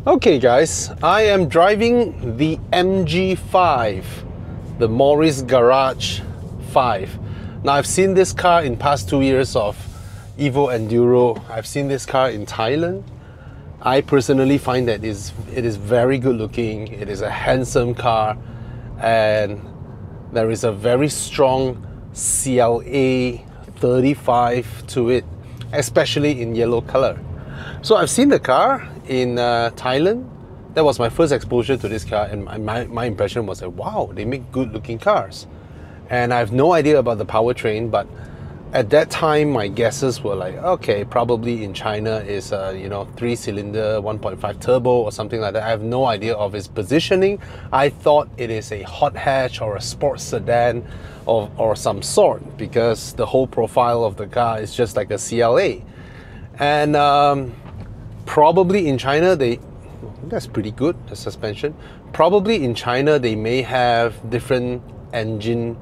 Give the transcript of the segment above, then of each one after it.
Okay guys, I am driving the MG5, the Morris Garage 5. Now I've seen this car in past 2 years of Evo Enduro. I've seen this car in Thailand. I personally find that it is very good looking. It is a handsome car, and there is a very strong CLA 35 to it, especially in yellow color. So I've seen the car in Thailand. That was my first exposure to this car, and my impression was that wow, they make good looking cars. And I have no idea about the powertrain, but at that time my guesses were like, okay, probably in China is a 3-cylinder 1.5 turbo or something like that. I have no idea of its positioning. I thought it is a hot hatch or a sports sedan or some sort, because the whole profile of the car is just like a CLA. And probably in China that's pretty good, the suspension. Probably in China they may have different engine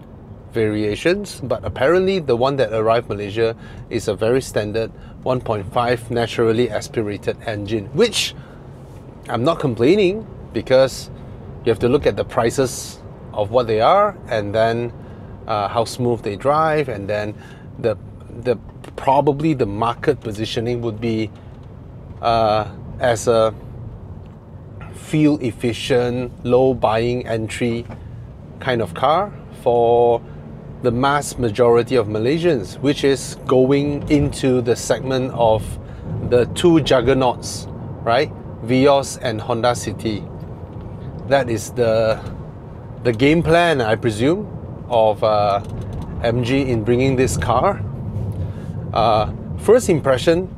variations, but apparently the one that arrived Malaysia is a very standard 1.5 naturally aspirated engine, which I'm not complaining, because you have to look at the prices of what they are, and then how smooth they drive, and then probably the market positioning would be as a fuel efficient, low buying entry kind of car for the mass majority of Malaysians, which is going into the segment of the two juggernauts, right? Vios and Honda City. That is the game plan, I presume, of MG in bringing this car. First impression,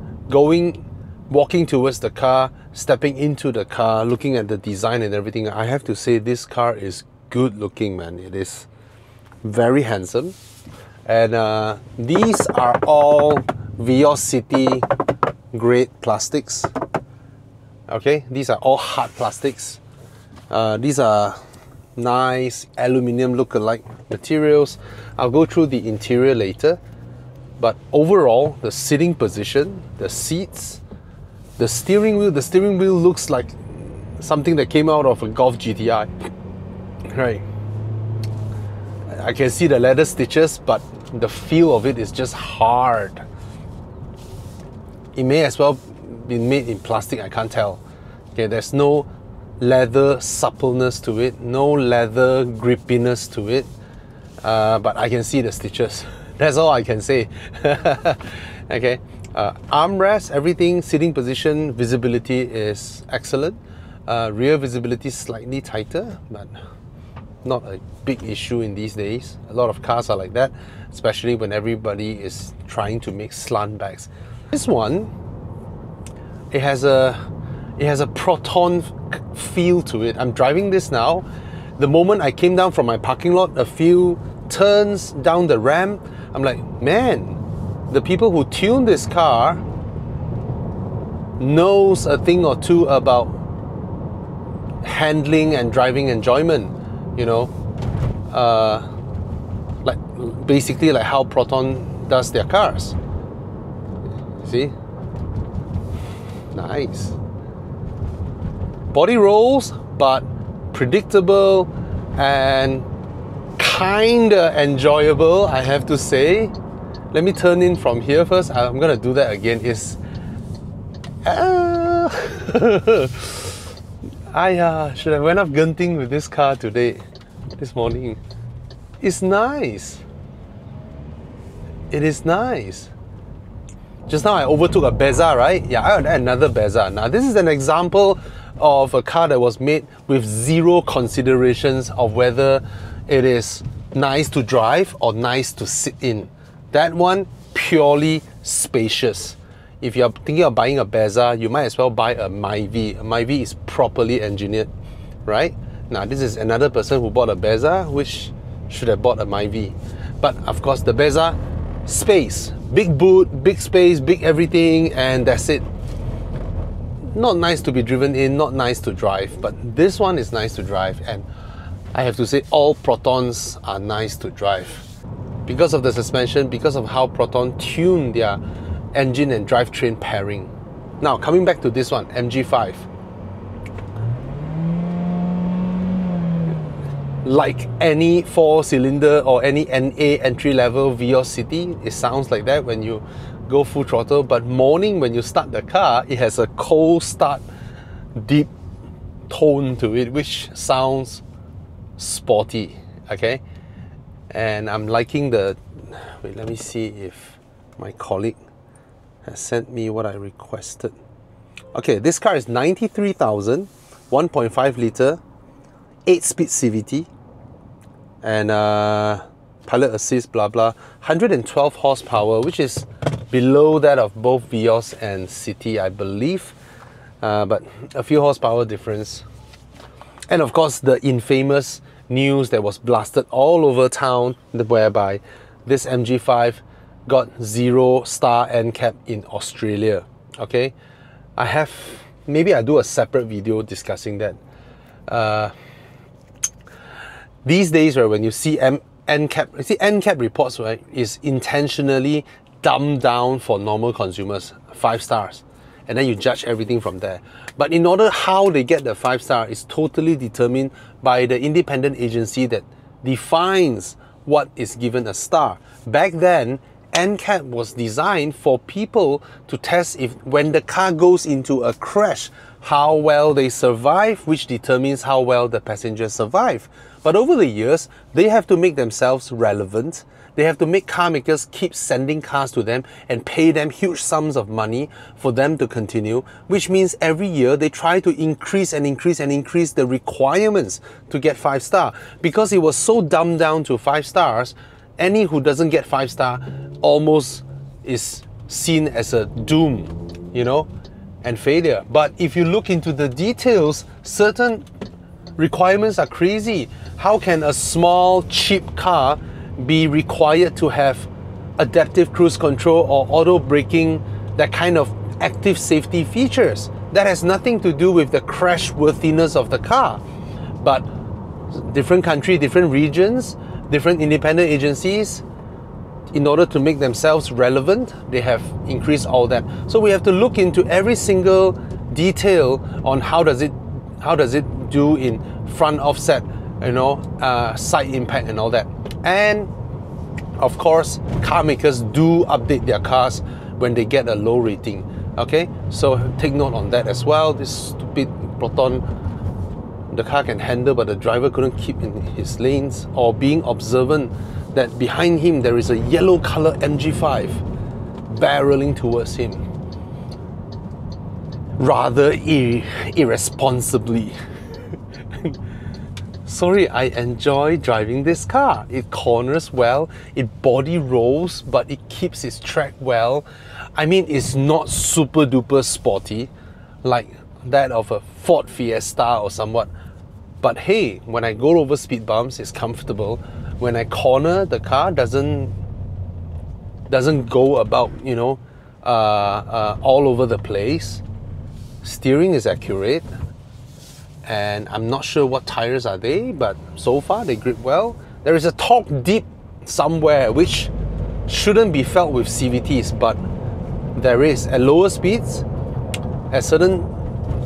walking towards the car, stepping into the car, looking at the design and everything, I have to say this car is good looking, man. It is very handsome, and these are all Vios City grade plastics. Okay, these are all hard plastics. These are nice aluminium look-alike materials. I'll go through the interior later, but overall the sitting position, the seats, the steering wheel looks like something that came out of a Golf GTI, right? I can see the leather stitches, but the feel of it is just hard. It may as well be made in plastic, I can't tell. Okay, there's no leather suppleness to it, no leather grippiness to it, but I can see the stitches. That's all I can say. Okay, armrest, everything, sitting position, visibility is excellent. Rear visibility slightly tighter, but not a big issue in these days. A lot of cars are like that, especially when everybody is trying to make slant backs. This one, it has a Proton feel to it. I'm driving this now. The moment I came down from my parking lot, a few turns down the ramp, I'm like, man, the people who tune this car knows a thing or two about handling and driving enjoyment. You know, like basically like how Proton does their cars. See? Nice. Body rolls, but predictable and kinda enjoyable, I have to say. Let me turn in from here first. I'm gonna do that again. I should have went up Genting with this car this morning. It's nice. It is nice. Just now I overtook a Beza, right? Yeah, I had another Beza. Now this is an example of a car that was made with zero considerations of whether it is nice to drive or nice to sit in. That one, purely spacious. If you're thinking of buying a Beza, you might as well buy a Myvi. A Myvi is properly engineered, right? Now this is another person who bought a Beza, which should have bought a Myvi. But of course the Beza, space, big boot, big space, big everything, and that's it. Not nice to be driven in, not nice to drive, but this one is nice to drive, and I have to say all Protons are nice to drive. Because of the suspension, because of how Proton tuned their engine and drivetrain pairing. Now coming back to this one, MG5. like any 4-cylinder or any NA entry-level Vios City. It sounds like that when you go full throttle, but morning when you start the car, it has a cold start, deep tone to it, which sounds sporty, okay? And I'm liking the, wait, let me see if my colleague has sent me what I requested. Okay, this car is 93,000, 1.5 litre, 8-speed CVT, and pilot assist, blah blah, 112 horsepower, which is below that of both Vios and City, I believe, but a few horsepower difference. And of course, the infamous news that was blasted all over town, whereby this MG5 got 0-star ANCAP in Australia. Okay, maybe I do a separate video discussing that. These days, right, when you see ANCAP, see ANCAP reports, right, is intentionally dumbed down for normal consumers, 5 stars, and then you judge everything from there. But in order how they get the 5-star is totally determined by the independent agency that defines what is given a star. Back then, ANCAP was designed for people to test if when the car goes into a crash, how well they survive, which determines how well the passengers survive. But over the years, they have to make themselves relevant. They have to make car makers keep sending cars to them and pay them huge sums of money for them to continue, which means every year they try to increase and increase and increase the requirements to get 5-star. Because it was so dumbed down to 5 stars, any who doesn't get 5-star almost is seen as a doom, you know, and failure. But if you look into the details, certain requirements are crazy. How can a small, cheap car be required to have adaptive cruise control or auto braking, that kind of active safety features? That has nothing to do with the crash worthiness of the car. But different country, different regions, different independent agencies, in order to make themselves relevant, they have increased all that. So we have to look into every single detail on how does it do in front offset, you know, side impact and all that. And of course, car makers do update their cars when they get a low rating. Okay, so take note on that as well. This stupid Proton, the car can handle, but the driver couldn't keep in his lanes, or being observant that behind him there is a yellow color MG5 barreling towards him rather irresponsibly. Sorry, I enjoy driving this car. It corners well, it body rolls, but it keeps its track well. I mean, it's not super duper sporty like that of a Ford Fiesta or somewhat. But hey, when I go over speed bumps, it's comfortable. When I corner, the car doesn't go about, you know, all over the place. Steering is accurate. And I'm not sure what tires are they, but so far they grip well. There is a torque dip somewhere which shouldn't be felt with CVTs, but there is at lower speeds. At certain,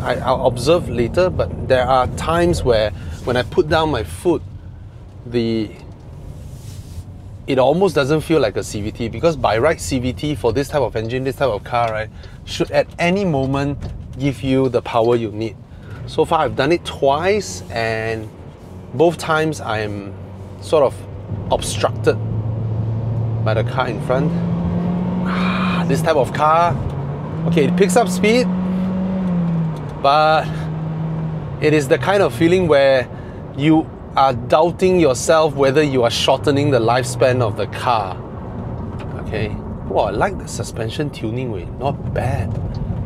I'll observe later, but there are times where when I put down my foot, it almost doesn't feel like a CVT, because by right CVT for this type of engine, this type of car, right, should at any moment give you the power you need. So far I've done it twice, and both times I'm sort of obstructed by the car in front. This type of car, okay, it picks up speed, but it is the kind of feeling where you are doubting yourself whether you are shortening the lifespan of the car. Okay, wow, I like the suspension tuning way, not bad.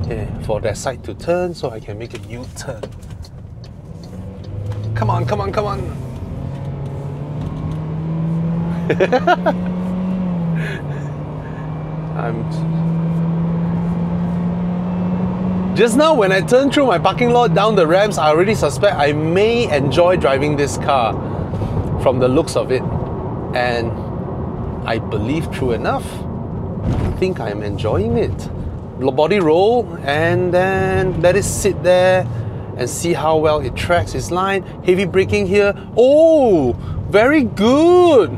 Okay, for that side to turn so I can make a U-turn. Come on, come on, come on. Just now when I turned through my parking lot down the ramps, I already suspect I may enjoy driving this car from the looks of it. And I believe, true enough, I think I'm enjoying it. Body roll and then let it sit there and see how well it tracks its line. Heavy braking here. Oh, very good.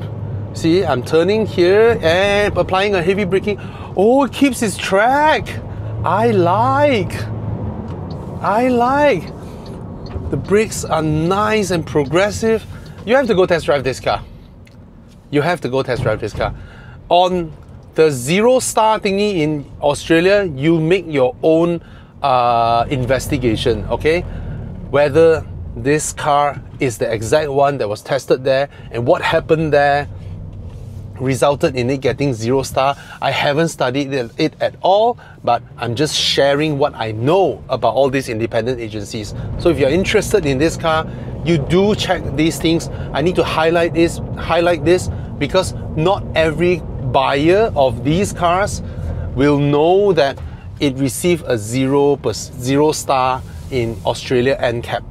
See, I'm turning here and applying a heavy braking. Oh, it keeps its track. I like. The brakes are nice and progressive. You have to go test drive this car. You have to go test drive this car. On the 0-star thingy in Australia, you make your own investigation, okay? Whether this car is the exact one that was tested there and what happened there resulted in it getting 0-star. I haven't studied it at all, but I'm just sharing what I know about all these independent agencies. So if you're interested in this car, you do check these things. I need to highlight this because not every buyer of these cars will know that it received a 0-star in Australia ANCAP,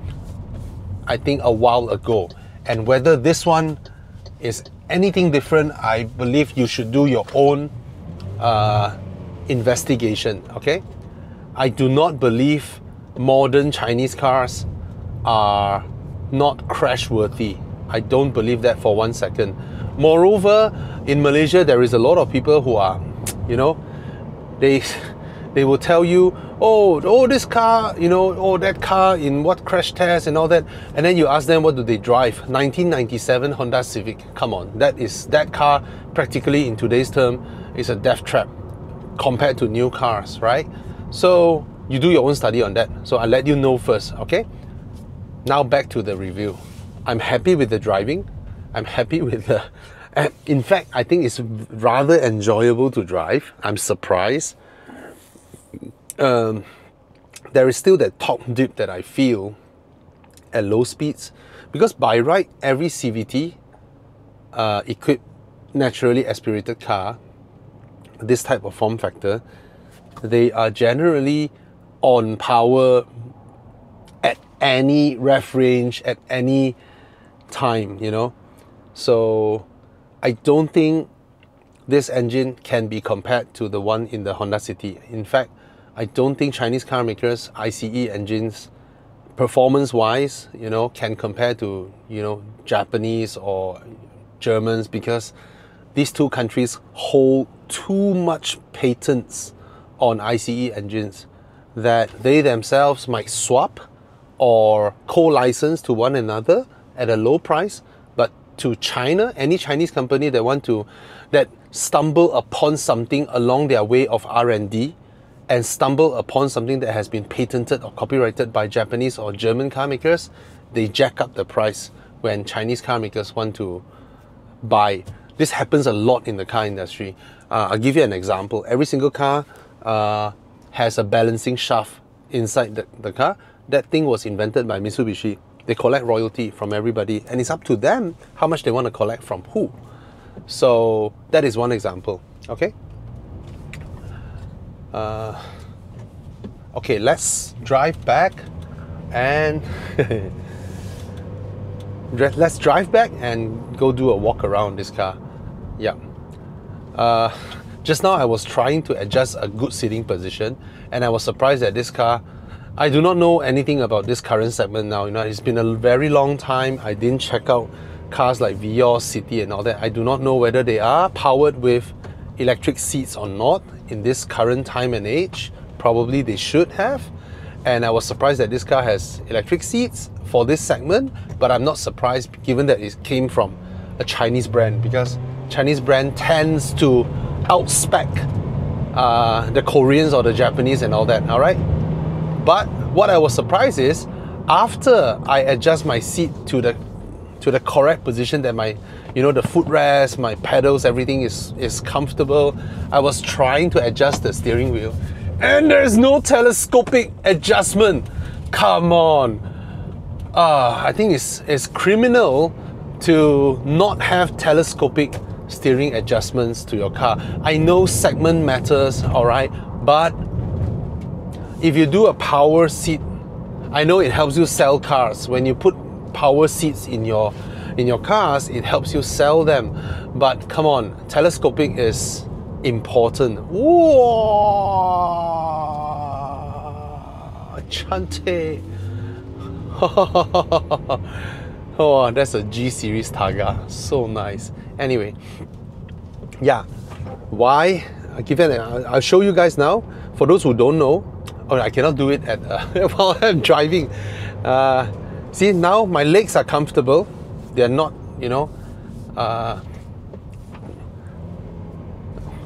I think a while ago. And whether this one is anything different, I believe you should do your own investigation, okay? I do not believe modern Chinese cars are not crash worthy. I don't believe that for 1 second. Moreover, in Malaysia, there is a lot of people who are, you know, they will tell you, oh, this car, you know, oh, that car in what crash test and all that, and then you ask them what do they drive. 1997 Honda Civic. Come on, that car practically in today's term is a death trap compared to new cars, right? So you do your own study on that. So I'll let you know first, okay? Now back to the review. I'm happy with the driving. I'm happy with the... In fact, I think it's rather enjoyable to drive. I'm surprised. There is still that top dip that I feel at low speeds, because by right, every CVT equipped naturally aspirated car, this type of form factor, they are generally on power at any ref range, at any time, you know. So I don't think this engine can be compared to the one in the Honda City. In fact, I don't think Chinese car makers' ICE engines, performance-wise, you know, can compare to, you know, Japanese or Germans, because these two countries hold too much patents on ICE engines that they themselves might swap or co-license to one another at a low price. But to China, any Chinese company that stumble upon something along their way of R&D and stumble upon something that has been patented or copyrighted by Japanese or German car makers, they jack up the price when Chinese car makers want to buy. This happens a lot in the car industry. I'll give you an example. Every single car has a balancing shaft inside the car. That thing was invented by Mitsubishi. They collect royalty from everybody, and it's up to them how much they want to collect from who. So that is one example, okay? Okay, let's drive back and let's drive back and go do a walk around this car. Yeah. Just now I was trying to adjust a good sitting position, and I was surprised that this car, I do not know anything about this current segment now. You know, it's been a very long time. I didn't check out cars like Vios, City and all that. I do not know whether they are powered with electric seats or not in this current time and age. Probably they should have. And I was surprised that this car has electric seats for this segment, but I'm not surprised given that it came from a Chinese brand, because Chinese brand tends to outspec the Koreans or the Japanese and all that, all right? But what I was surprised is, after I adjust my seat to the correct position, that my, you know, the footrest, my pedals, everything is comfortable, I was trying to adjust the steering wheel, and there's no telescopic adjustment. Come on. I think it's criminal to not have telescopic steering adjustments to your car. I know segment matters, all right, but if you do a power seat, I know it helps you sell cars. When you put power seats in your cars, it helps you sell them. But come on, telescopic is important. Whoa, Chante. Oh, that's a G series Targa. So nice. Anyway, yeah. Why? I'll show you guys now. For those who don't know, I cannot do it at while I'm driving. See, now my legs are comfortable. They're not, you know,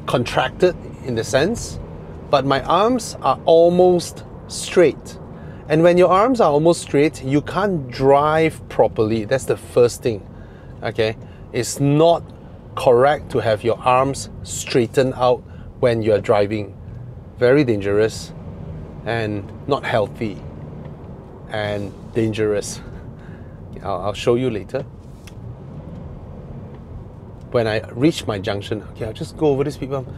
contracted in the sense, but my arms are almost straight. And when your arms are almost straight, you can't drive properly. That's the first thing. Okay, it's not correct to have your arms straightened out when you're driving. Very dangerous and not healthy and dangerous. I'll show you later. When I reach my junction, okay, I'll just go over this speed bump.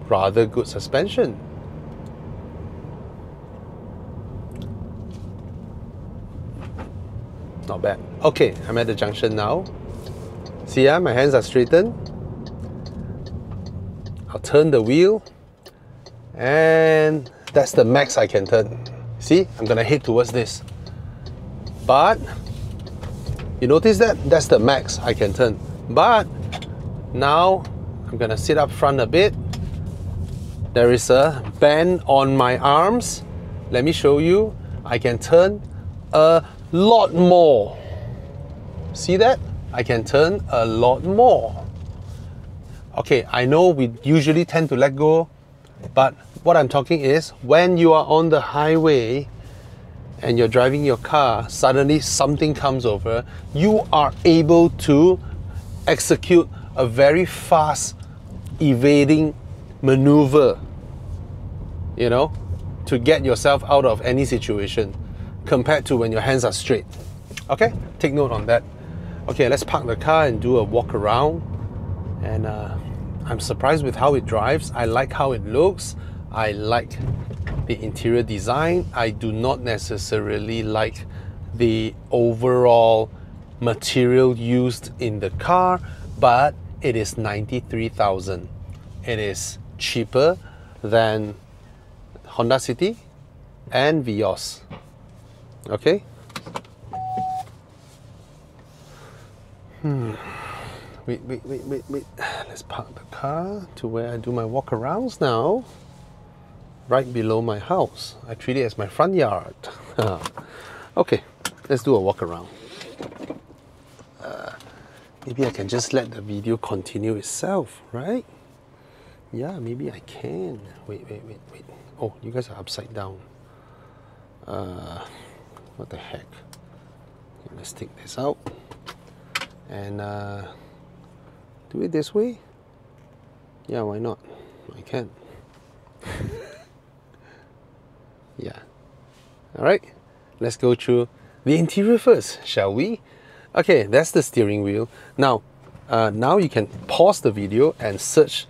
Rather good suspension. Not bad. Okay, I'm at the junction now. See, my hands are straightened. I'll turn the wheel, and that's the max I can turn. See, I'm gonna head towards this. But you notice that? That's the max I can turn. But now I'm gonna sit up front a bit. There is a bend on my arms. Let me show you. I can turn a lot more. See that? I can turn a lot more. Okay, I know we usually tend to let go, but what I'm talking is when you are on the highway and you're driving your car, suddenly something comes over, you are able to execute a very fast evading maneuver, you know, to get yourself out of any situation compared to when your hands are straight. Okay, take note on that. Okay, let's park the car and do a walk around. And I'm surprised with how it drives. I like how it looks. I like the interior design. I do not necessarily like the overall material used in the car, but it is 93,000. It is cheaper than Honda City and Vios. Okay. Wait. Let's park the car to where I do my walk arounds now. Right below my house. I treat it as my front yard. Okay, let's do a walk around. Maybe I can just let the video continue itself, right? Yeah, maybe I can. Wait. Oh, you guys are upside down. What the heck? Okay, let's take this out and do it this way. Yeah, why not? I can. Yeah. All right, let's go through the interior first, shall we? Okay, that's the steering wheel. Now you can pause the video and search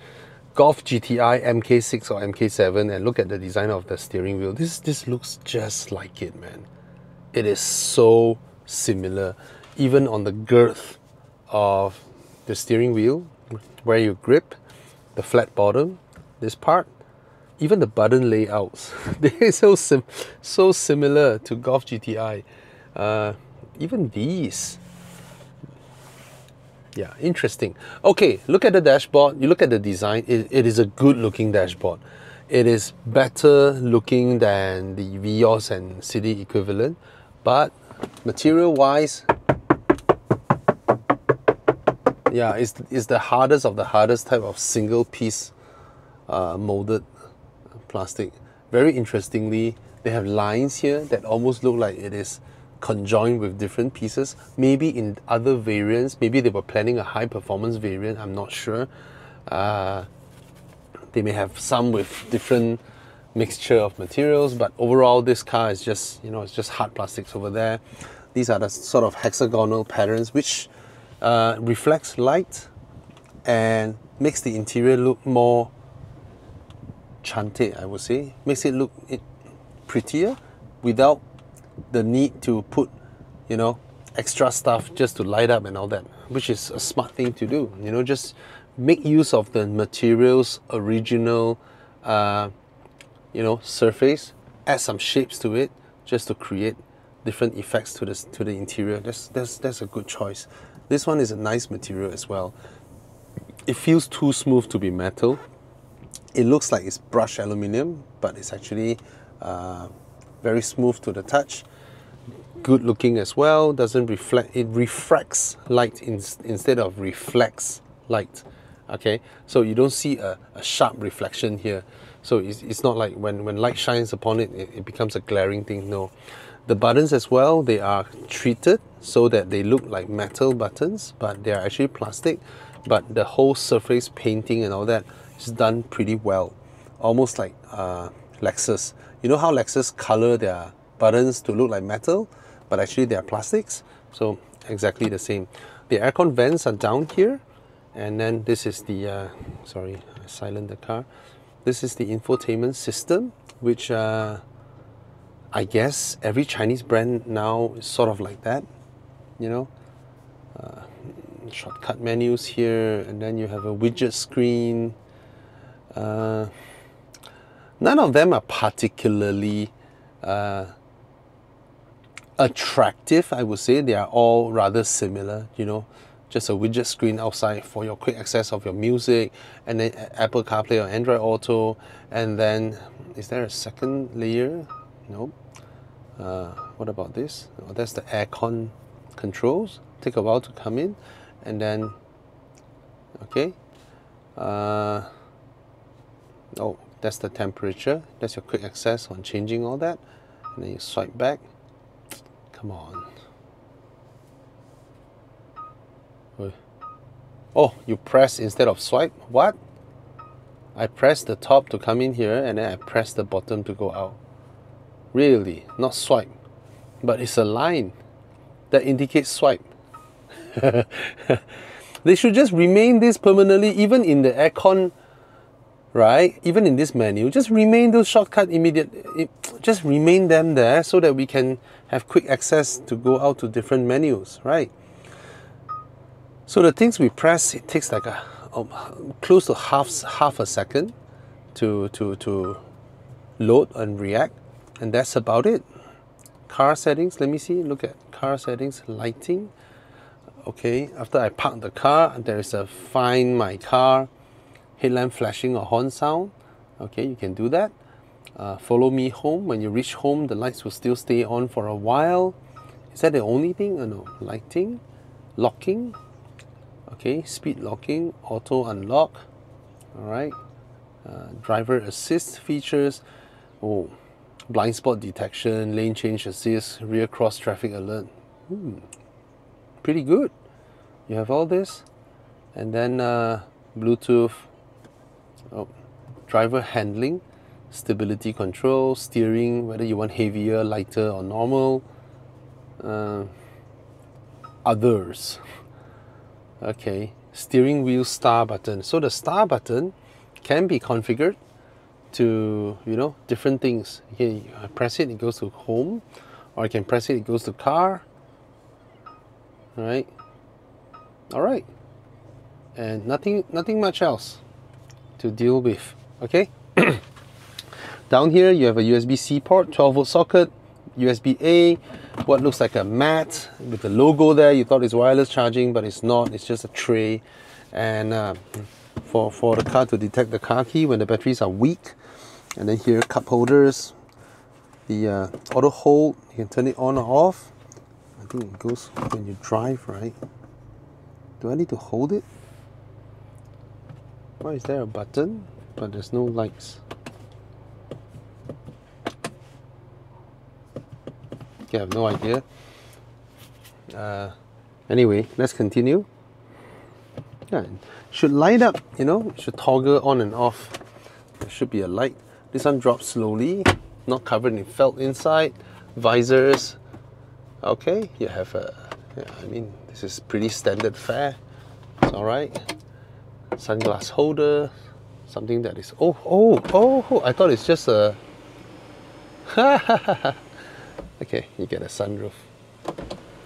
Golf GTI MK6 or MK7 and look at the design of the steering wheel. This looks just like it, man. It is so similar, even on the girth of the steering wheel, where you grip, the flat bottom, this part, even the button layouts, they're so similar to Golf GTI. Even these. Yeah, interesting. Okay, look at the dashboard. You look at the design. It is a good looking dashboard. It is better looking than the Vios and City equivalent, but material wise, yeah, it's the hardest of the hardest type of single piece molded plastic. Very interestingly, they have lines here that almost look like it is conjoined with different pieces. Maybe in other variants, maybe they were planning a high performance variant, I'm not sure. They may have some with different mixture of materials, but overall this car is just, you know, it's just hard plastics over there. These are the sort of hexagonal patterns which reflects light and makes the interior look more chanted, I would say. Makes it look prettier without the need to put, you know, extra stuff just to light up and all that, which is a smart thing to do. You know, just make use of the material's original you know, surface, add some shapes to it just to create different effects to the interior. That's a good choice. This one is a nice material as well. It feels too smooth to be metal. It looks like it's brushed aluminium, but it's actually very smooth to the touch. Good looking as well. Doesn't reflect. It refracts light instead of reflects light. Okay, so you don't see a sharp reflection here. So it's not like when light shines upon it, it becomes a glaring thing. No. The buttons as well, they are treated so that they look like metal buttons, but they are actually plastic. But the whole surface painting and all that is done pretty well. Almost like Lexus. You know how Lexus color their buttons to look like metal, but actually they are plastics? So exactly the same. The aircon vents are down here. And then this is the, sorry, I silenced the car. This is the infotainment system, which I guess every Chinese brand now is sort of like that, you know. Shortcut menus here, and then you have a widget screen. None of them are particularly attractive, I would say. They are all rather similar, you know. Just a widget screen outside for your quick access of your music, and then Apple CarPlay or Android Auto. And then, is there a second layer? No. What about this? Oh, that's the aircon controls. Take a while to come in, and then okay. Oh, that's the temperature. That's your quick access on changing all that, and then you swipe back. Come on. Oh, you press instead of swipe? What? I press the top to come in here, and then I press the bottom to go out. Really? Not swipe. But it's a line that indicates swipe. They should just remain this permanently, even in the aircon, right? Even in this menu, just remain those shortcut just remain them there so that we can have quick access to go out to different menus, right? So the things we press, it takes like close to half a second to load and react, and that's about it. Car settings, let me see, look at car settings, lighting. Okay, after I park the car, there is a find my car, headlamp flashing or horn sound. Okay, you can do that. Follow me home. When you reach home, the lights will still stay on for a while. Is that the only thing? No, lighting, locking. Okay, speed locking, auto unlock. All right, driver assist features. Oh, blind spot detection, lane change assist, rear cross traffic alert. Pretty good. You have all this, and then Bluetooth. Oh, driver handling, stability control, steering, whether you want heavier, lighter, or normal. Others. Okay, steering wheel star button. So the star button can be configured to, you know, different things. Okay, I press it, it goes to home, or I can press it, it goes to car. All right. All right. And nothing much else to deal with. Okay. Down here you have a USB-C port, 12-volt socket, USB-A, what looks like a mat with the logo there. You thought it's wireless charging, but it's not. It's just a tray. And for the car to detect the car key when the batteries are weak. And then here, cup holders, the auto hold, you can turn it on or off. I think it goes when you drive, right? Do I need to hold it? Why is there a button, but there's no lights? Okay, I have no idea. Anyway, let's continue. Yeah, it should light up, you know, it should toggle on and off. There should be a light. This one drops slowly, not covered in felt inside. Visors. Okay, you have a, yeah, I mean, this is pretty standard fare. It's alright. Sunglass holder. Something that is, oh, I thought it's just a, okay, you get a sunroof.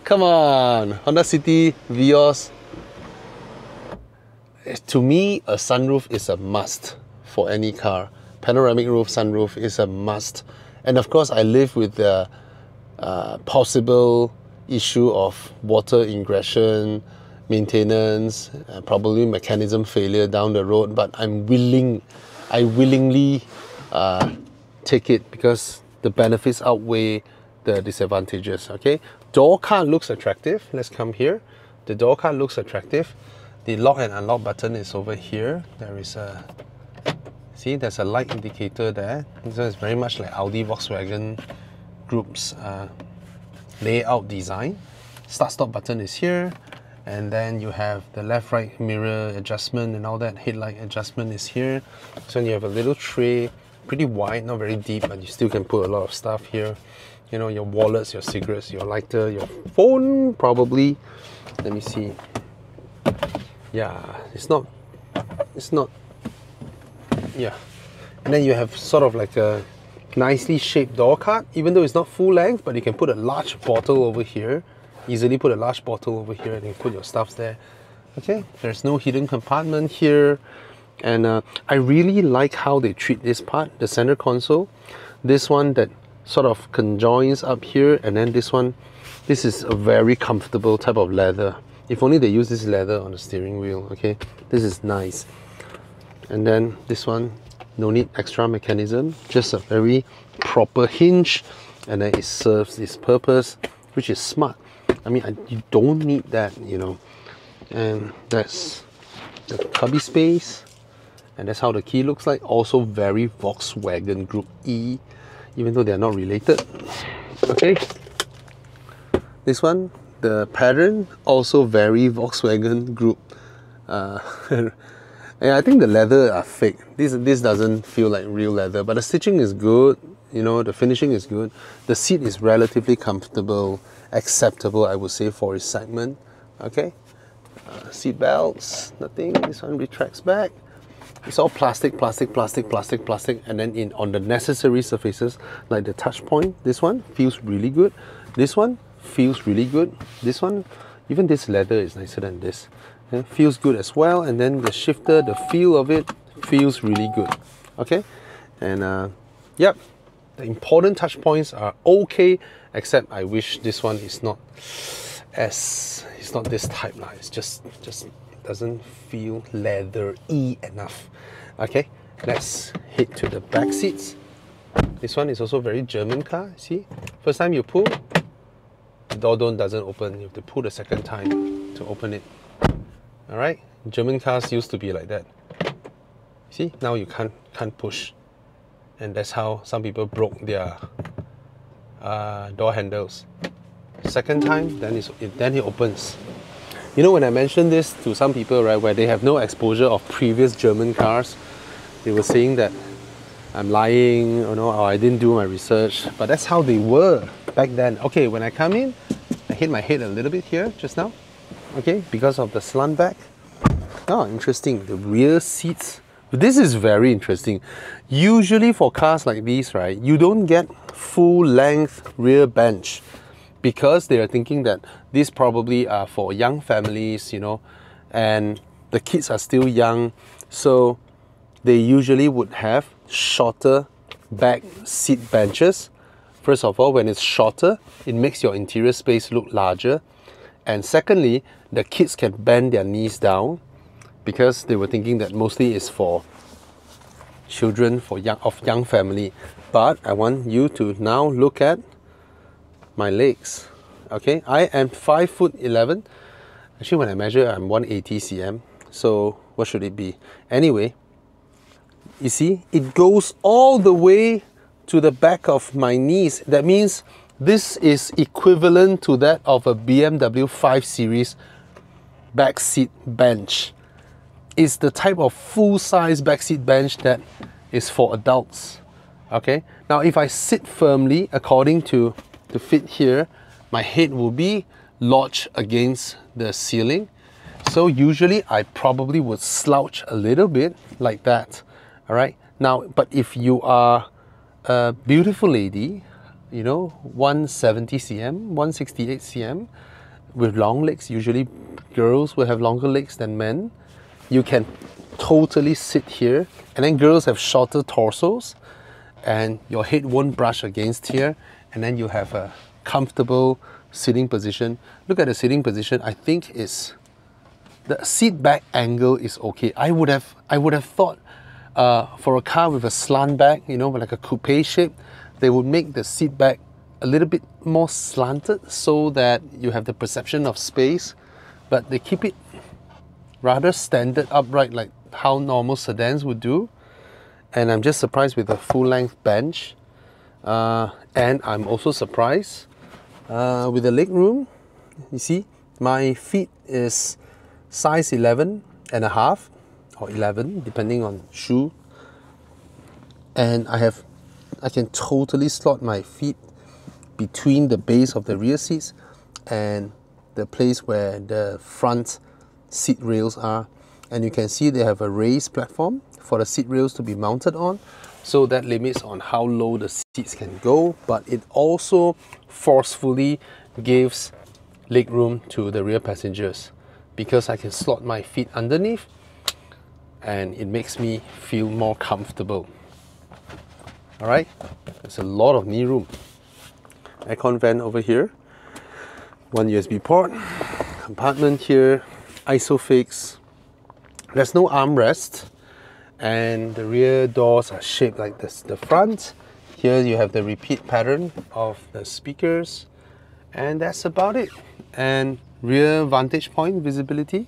Come on, Honda City, Vios. To me, a sunroof is a must for any car. Panoramic roof, sunroof is a must. And of course, I live with the possible issue of water ingression, maintenance, probably mechanism failure down the road, but I willingly take it because the benefits outweigh the disadvantages. Okay, door card looks attractive. Let's come here. The door card looks attractive. The lock and unlock button is over here. There is a, see, there's a light indicator there. This one is very much like Audi Volkswagen Group's layout design. Start stop button is here, and then you have the left right mirror adjustment and all that. Headlight adjustment is here. So you have a little tray, pretty wide, not very deep, but you still can put a lot of stuff here. You know, your wallets, your cigarettes, your lighter, your phone probably. Let me see. Yeah, it's not, yeah. And then you have sort of like a nicely shaped door card, even though it's not full length, but you can put a large bottle over here. Easily put a large bottle over here and you put your stuff there. Okay, there's no hidden compartment here. And I really like how they treat this part, the center console. This one that sort of conjoins up here, and then this one, this is a very comfortable type of leather. If only they use this leather on the steering wheel. Okay, this is nice. And then this one, no need extra mechanism, just a very proper hinge, and then it serves its purpose, which is smart. I mean, you don't need that, you know. And that's the cubby space, and that's how the key looks like. Also very Volkswagen Group E, even though they're not related. Okay, this one, the pattern, also very Volkswagen Group. Yeah, I think the leather are fake. This doesn't feel like real leather, but the stitching is good. You know, the finishing is good. The seat is relatively comfortable, acceptable, I would say, for its segment. Okay, seat belts, nothing. This one retracts back. It's all plastic, and then on the necessary surfaces, like the touch point, this one feels really good. This one feels really good. This one, even this leather is nicer than this. It feels good as well. And then the shifter, the feel of it feels really good. Okay, and yep, the important touch points are okay, except I wish this one is not it's not this type now. It's just doesn't feel leather-y enough. Okay, let's head to the back seats. This one is also very German car. See, first time you pull, the door doesn't open. You have to pull the second time to open it. All right, German cars used to be like that. See, now you can't push, and that's how some people broke their door handles. Second time, then it opens. You know, when I mentioned this to some people, right, where they have no exposure of previous German cars, they were saying that I'm lying, or I didn't do my research. But that's how they were back then. Okay, when I come in, I hit my head a little bit here just now. Okay, because of the slant back. Oh, interesting. The rear seats. This is very interesting. Usually for cars like these, right, you don't get full length rear bench, because they are thinking that these probably are for young families, you know, and the kids are still young, so they usually would have shorter back seat benches. First of all, when it's shorter, it makes your interior space look larger, and secondly, the kids can bend their knees down, because they were thinking that mostly is for children of young family. But I want you to now look at my legs. Okay, I am 5'11". Actually, when I measure, I'm 180 cm. So what should it be? Anyway, you see, it goes all the way to the back of my knees. That means this is equivalent to that of a BMW 5 Series back seat bench. It's the type of full-size backseat bench that is for adults. Okay, now if I sit firmly according to the fit here, my head will be lodged against the ceiling. So usually I probably would slouch a little bit like that. All right, now, but if you are a beautiful lady, you know, 170 cm, 168 cm, with long legs, usually girls will have longer legs than men, you can totally sit here. And then girls have shorter torsos, and your head won't brush against here, and then you have a comfortable sitting position. Look at the sitting position. I think it's the seat back angle is okay. I would have thought for a car with a slant back, you know, like a coupe shape, they would make the seat back a little bit more slanted so that you have the perception of space, but they keep it rather standard upright like how normal sedans would do. And I'm just surprised with the full length bench. And I'm also surprised with the leg room. You see, my feet is size 11 and a half or 11 depending on shoe, and I can totally slot my feet between the base of the rear seats and the place where the front seat rails are. And you can see they have a raised platform for the seat rails to be mounted on, so that limits on how low the seats can go, but it also forcefully gives leg room to the rear passengers because I can slot my feet underneath and it makes me feel more comfortable. All right, there's a lot of knee room. Aircon vent over here, one USB port, compartment here, ISOFIX. There's no armrest, and the rear doors are shaped like this. The front, here you have the repeat pattern of the speakers, and that's about it. And rear vantage point visibility,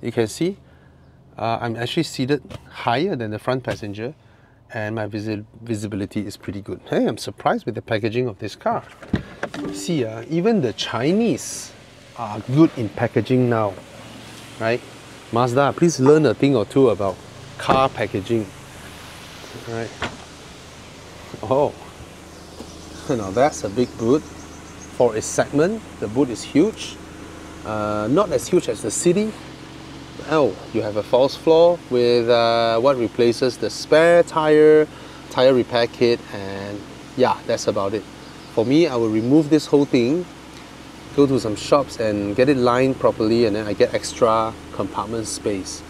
you can see I'm actually seated higher than the front passenger, and my visibility is pretty good. Hey, I'm surprised with the packaging of this car. See, even the Chinese are good in packaging now, right? Mazda, please learn a thing or two about car packaging. All right. Oh, now that's a big boot for its segment. The boot is huge, not as huge as the City. Oh, you have a false floor with what replaces the spare tire repair kit, and yeah, that's about it. For me, I will remove this whole thing, go to some shops and get it lined properly, and then I get extra compartment space.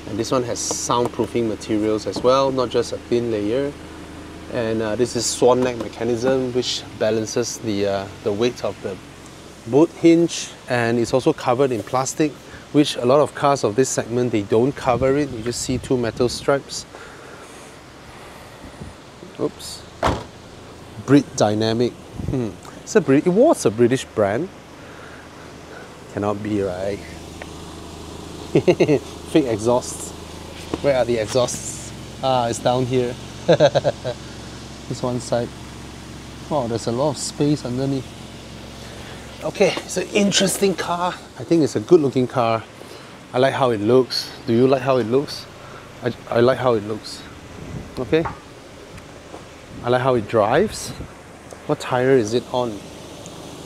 And this one has soundproofing materials as well, not just a thin layer. And this is swan neck mechanism, which balances the weight of the boot hinge, and it's also covered in plastic, which a lot of cars of this segment, they don't cover it. You just see two metal stripes. Oops. Brit Dynamic. It was a British brand. Cannot be, right? Fake exhausts. Where are the exhausts? Ah, it's down here. This one side. Wow, there's a lot of space underneath. Okay, it's an interesting car. I think it's a good looking car. I like how it looks. Do you like how it looks? I like how it looks. Okay. I like how it drives. What tire is it on?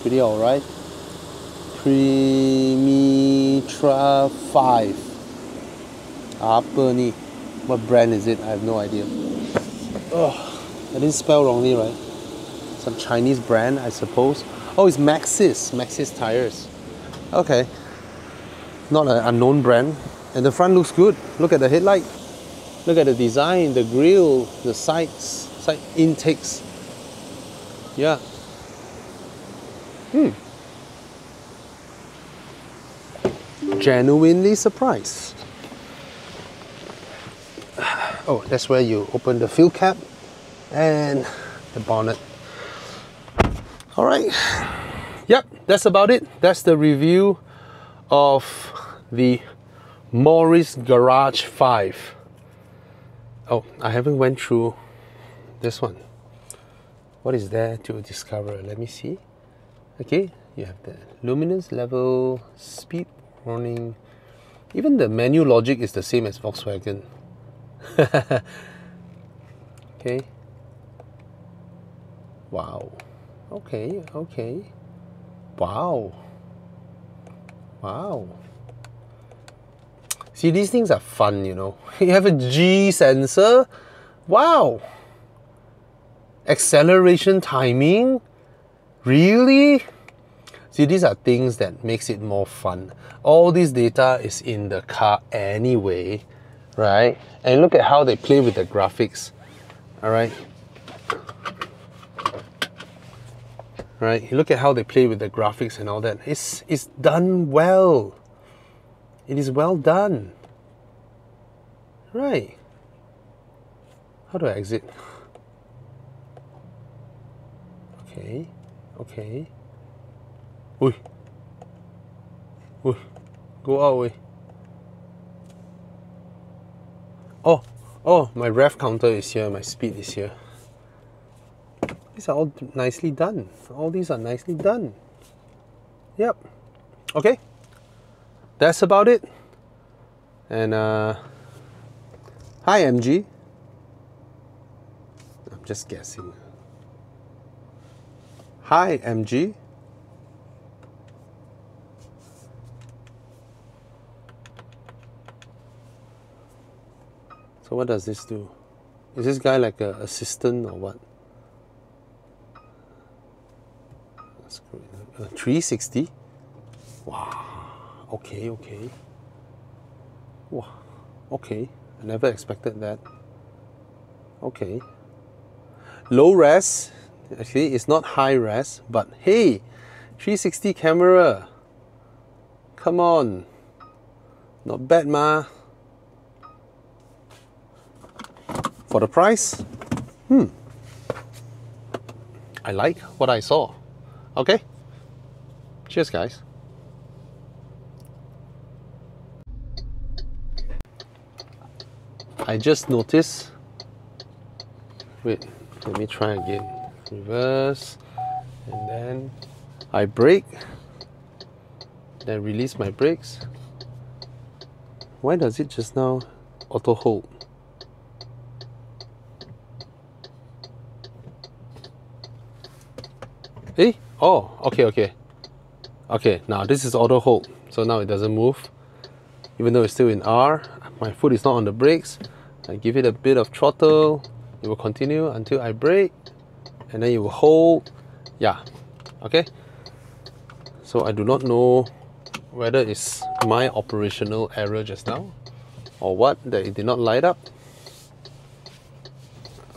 Pretty alright. Primitra 5. Apa ni? What brand is it? I have no idea. Oh, I didn't spell wrongly, right? Some Chinese brand, I suppose. Oh, it's Maxxis tires. Okay. Not an unknown brand. And the front looks good. Look at the headlight. Look at the design, the grille, the side intakes. Yeah. Genuinely surprised. Oh, that's where you open the fuel cap and the bonnet. All right. Yep, that's about it. That's the review of the Morris Garage 5. Oh, I haven't went through this one. What is there to discover? Let me see. Okay, you have the luminance level, speed warning. Even the menu logic is the same as Volkswagen. Okay. Wow. Okay. Wow. See, these things are fun, you know. You have a G sensor. Wow. Acceleration timing. Really? See, these are things that makes it more fun. All this data is in the car anyway, right? And look at how they play with the graphics. All right. right? Look at how they play with the graphics and all that. It's done well. It is well done. Right. How do I exit? Okay. Okay. Oi. Oi. Go out, oi. Oh, my rev counter is here, my speed is here. These are all nicely done. All these are nicely done. Yep. Okay. That's about it. And hi MG. I'm just guessing. Hi MG. So what does this do? Is this guy like an assistant or what? 360? Wow. Okay, okay. Wow. Okay. I never expected that. Okay. Low res. Actually, it's not high res, but hey, 360 camera. Come on. Not bad, ma. For the price, I like what I saw. Okay. Cheers, guys. I just noticed. Wait, let me try again. Reverse, and then I brake, then release my brakes. Why does it just now auto hold? Eh? Oh, okay, now this is auto hold, so now it doesn't move even though it's still in R. My foot is not on the brakes. I give it a bit of throttle, it will continue until I brake, and then it will hold. Yeah, okay. So I do not know whether it's my operational error just now or what, that it did not light up.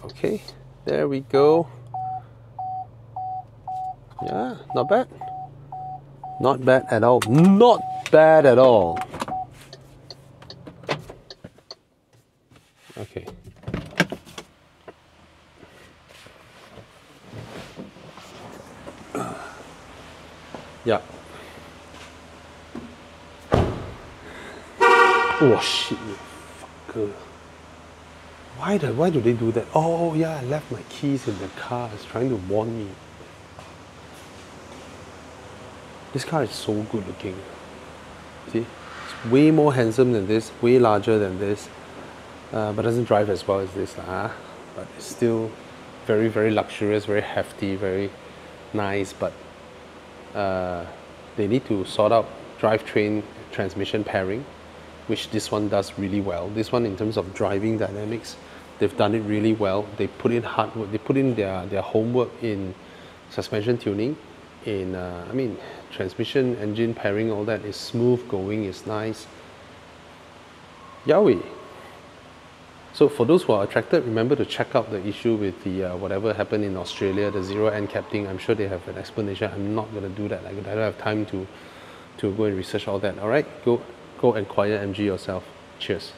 Okay, there we go. Yeah, not bad. Not bad at all. Not bad at all. Okay. Yeah. Oh shit, you fucker. Why do they do that? Oh yeah, I left my keys in the car. It's trying to warn me. This car is so good looking. See, it's way more handsome than this, way larger than this, but doesn't drive as well as this. But it's still very, very luxurious, very hefty, very nice. But they need to sort out drivetrain transmission pairing, which this one does really well. This one, in terms of driving dynamics, they've done it really well. They put in hard work. They put in their homework in suspension tuning. I mean, transmission, engine pairing, all that is smooth going, is nice. Yowie. So for those who are attracted, remember to check out the issue with the whatever happened in Australia, the zero ANCAP thing. I'm sure they have an explanation. I'm not going to do that. I don't have time to go and research all that. All right, go acquire MG yourself. Cheers.